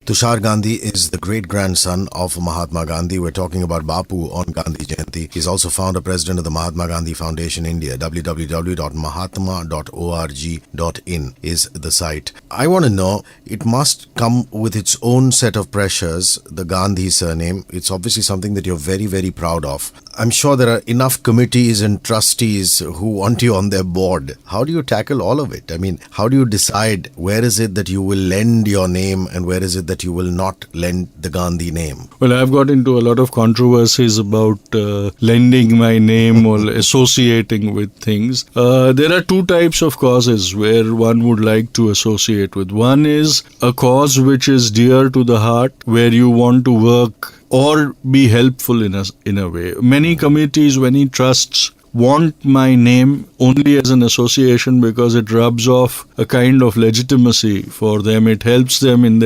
Tushar Gandhi is the great-grandson of Mahatma Gandhi. We're talking about Bapu on Gandhi Jayanti. He's also founder president of the Mahatma Gandhi Foundation India. www.mahatma.org.in is the site. I want to know, it must come with its own set of pressures, the Gandhi surname. It's obviously something that you're very, very proud of. I'm sure there are enough committees and trustees who want you on their board. How do you tackle all of it? I mean, how do you decide where is it that you will lend your name and where is it that you will not lend the Gandhi name? Well, I've got into a lot of controversies about lending my name or associating with things. There are two types of causes where one would like to associate with. One is a cause which is dear to the heart, where you want to work or be helpful in a way. Many committees, many trusts want my name only as an association because it rubs off a kind of legitimacy for them. It helps them in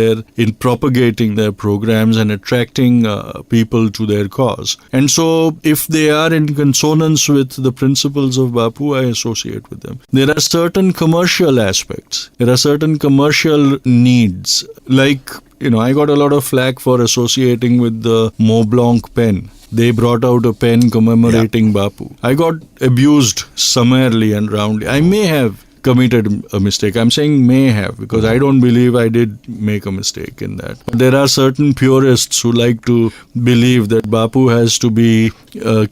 propagating their programs and attracting people to their cause. And so if they are in consonance with the principles of Bapu, I associate with them. There are certain commercial aspects. There are certain commercial needs. Like, I got a lot of flack for associating with the Mont Blanc pen. They brought out a pen commemorating Bapu. I got abused summarily and roundly. I may have committed a mistake. I'm saying may have because I don't believe I did make a mistake in that. But there are certain purists who like to believe that Bapu has to be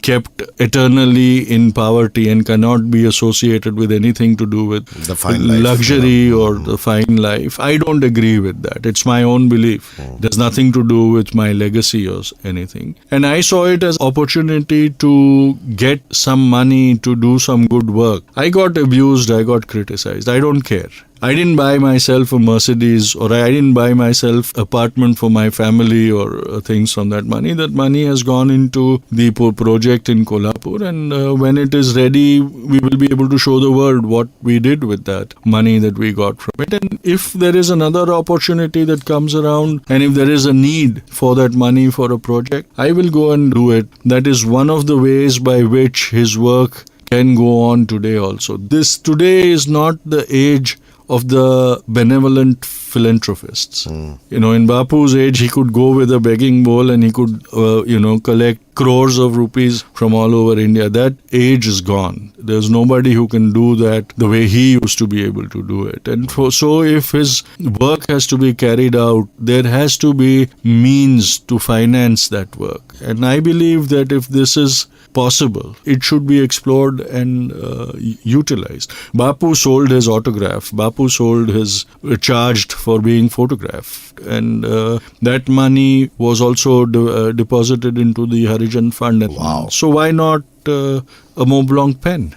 kept eternally in poverty and cannot be associated with anything to do with the fine life, luxury or the fine life. I don't agree with that. It's my own belief. It has nothing to do with my legacy or anything. And I saw it as opportunity to get some money to do some good work. I got abused. I got criticized. I don't care. I didn't buy myself a Mercedes or I didn't buy myself apartment for my family or things from that money. That money has gone into the project in Kolhapur, and when it is ready, we will be able to show the world what we did with that money that we got from it. And if there is another opportunity that comes around and if there is a need for that money for a project, I will go and do it. That is one of the ways by which his work can go on today also. This today is not the age of the benevolent philanthropists. In Bapu's age, he could go with a begging bowl and he could, collect crores of rupees from all over India. That age is gone. There's nobody who can do that the way he used to be able to do it. And so if his work has to be carried out, there has to be means to finance that work. And I believe that if this is possible, it should be explored and utilized. Bapu sold his autograph. Bapu sold his charged for being photographed, and that money was also deposited into the Harijan Fund. Wow! So why not a Mont Blanc pen?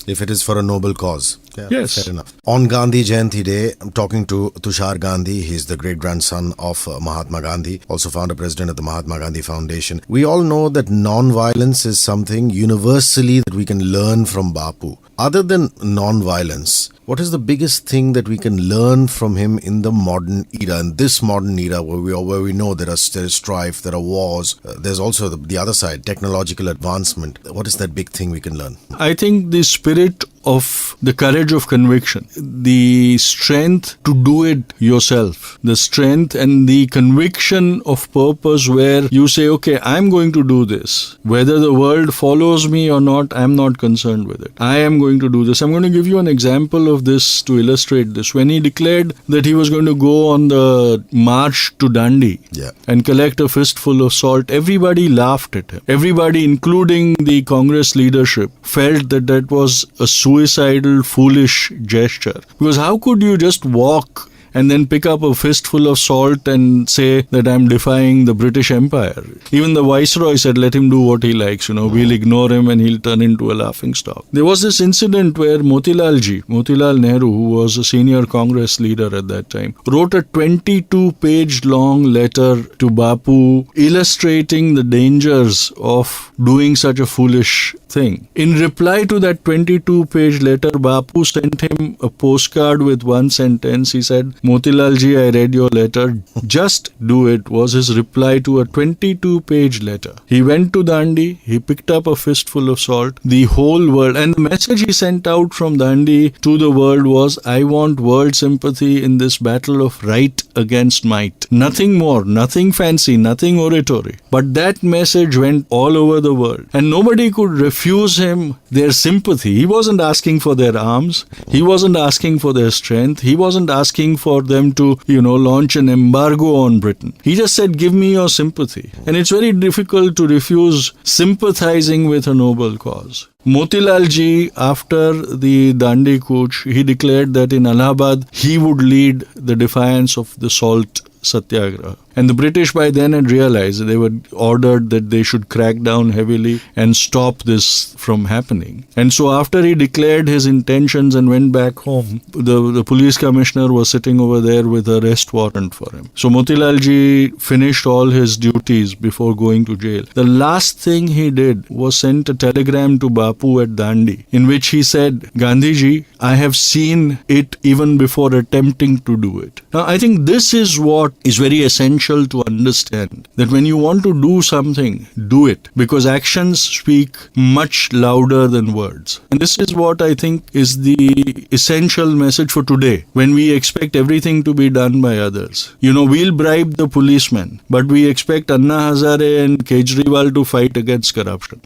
If it is for a noble cause. Yeah, yes. Fair enough. On Gandhi Jayanti Day, I'm talking to Tushar Gandhi. He's the great-grandson of Mahatma Gandhi, also founder-president of the Mahatma Gandhi Foundation. We all know that non-violence is something universally that we can learn from Bapu. Other than non-violence, what is the biggest thing that we can learn from him in the modern era, in this modern era where we know there is strife, there are wars, there's also the other side, technological advancement. What is that big thing we can learn? I think the spirit of the courage of conviction, the strength to do it yourself, the strength and the conviction of purpose where you say, okay, I'm going to do this. Whether the world follows me or not, I'm not concerned with it. I am going to do this. I'm going to give you an example of this to illustrate this. When he declared that he was going to go on the march to Dandi and collect a fistful of salt, everybody laughed at him. Everybody, including the Congress leadership, felt that that was a suicidal, foolish gesture. Because how could you just walk and then pick up a fistful of salt and say that I'm defying the British Empire? Even the Viceroy said, let him do what he likes, we'll ignore him and he'll turn into a laughingstock. There was this incident where Motilal Nehru, who was a senior Congress leader at that time, wrote a 22-page long letter to Bapu illustrating the dangers of doing such a foolish thing. In reply to that 22-page letter, Bapu sent him a postcard with one sentence. He said, Motilal ji, I read your letter. Just do it, was his reply to a 22-page letter. He went to Dandi, he picked up a fistful of salt. The whole world, and the message he sent out from Dandi to the world was, I want world sympathy in this battle of right against might. Nothing more, nothing fancy, nothing oratory. But that message went all over the world. And nobody could refuse him their sympathy. He wasn't asking for their arms. He wasn't asking for their strength. He wasn't asking for them to, launch an embargo on Britain. He just said, give me your sympathy. And it's very difficult to refuse sympathizing with a noble cause. Motilal ji, after the Dandi Kuch, he declared that in Allahabad, he would lead the defiance of the salt satyagraha. And the British by then had realized, they were ordered that they should crack down heavily and stop this from happening. And so after he declared his intentions and went back home, the police commissioner was sitting over there with a arrest warrant for him. So Motilal ji finished all his duties before going to jail. The last thing he did was sent a telegram to Bapu at Dandi, in which he said, Gandhi ji, I have seen it even before attempting to do it. Now, I think this is what is very essential to understand, that when you want to do something, do it, because actions speak much louder than words. And this is what I think is the essential message for today, when we expect everything to be done by others. We'll bribe the policemen, but we expect Anna Hazare and Kejriwal to fight against corruption.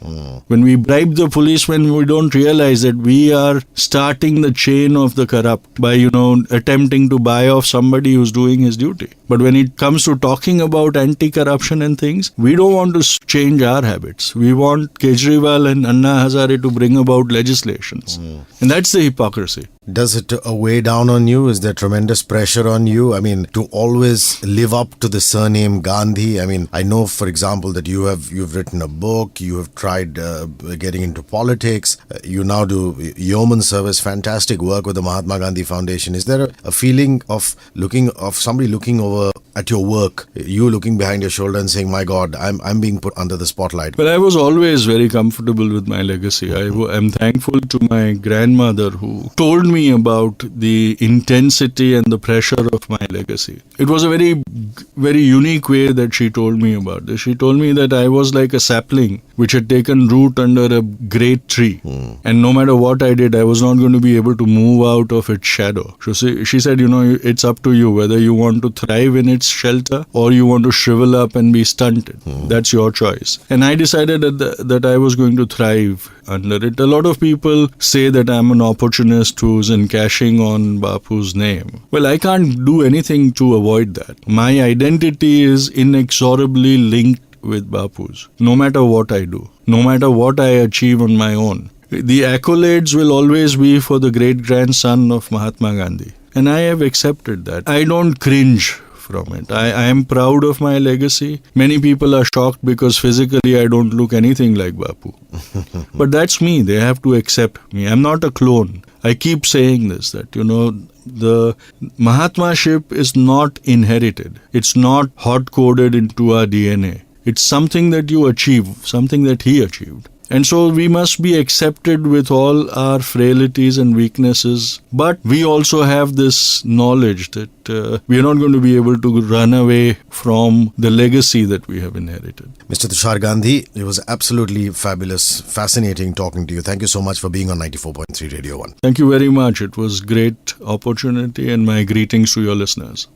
When we bribe the policemen, we don't realize that we are starting the chain of the corrupt by, attempting to buy off somebody who's doing his duty. But when it comes to talking about anti-corruption and things, we don't want to change our habits. We want Kejriwal and Anna Hazare to bring about legislations. And that's the hypocrisy. Does it weigh down on you? Is there tremendous pressure on you? To always live up to the surname Gandhi. I know, for example, that you've written a book, you have tried getting into politics, you now do yeoman service, fantastic work with the Mahatma Gandhi Foundation. Is there a feeling of somebody looking over at your work, you looking behind your shoulder and saying, my God, I'm being put under the spotlight? Well, I was always very comfortable with my legacy. I am thankful to my grandmother who told me about the intensity and the pressure of my legacy. It was a very, very unique way that she told me about this. She told me that I was like a sapling which had taken root under a great tree. And no matter what I did, I was not going to be able to move out of its shadow. She said, it's up to you whether you want to thrive in its shelter or you want to shrivel up and be stunted. That's your choice. And I decided that I was going to thrive under it. A lot of people say that I'm an opportunist who's cashing on Bapu's name. Well, I can't do anything to avoid that. My identity is inexorably linked with Bapu's, no matter what I do, no matter what I achieve on my own. The accolades will always be for the great-grandson of Mahatma Gandhi. And I have accepted that. I don't cringe from it. I am proud of my legacy. Many people are shocked because physically I don't look anything like Bapu. But that's me. They have to accept me. I'm not a clone. I keep saying this, that, the Mahatmaship is not inherited. It's not hard-coded into our DNA. It's something that you achieve, something that he achieved. And so we must be accepted with all our frailties and weaknesses. But we also have this knowledge that we are not going to be able to run away from the legacy that we have inherited. Mr. Tushar Gandhi, it was absolutely fabulous, fascinating talking to you. Thank you so much for being on 94.3 Radio 1. Thank you very much. It was a great opportunity, and my greetings to your listeners.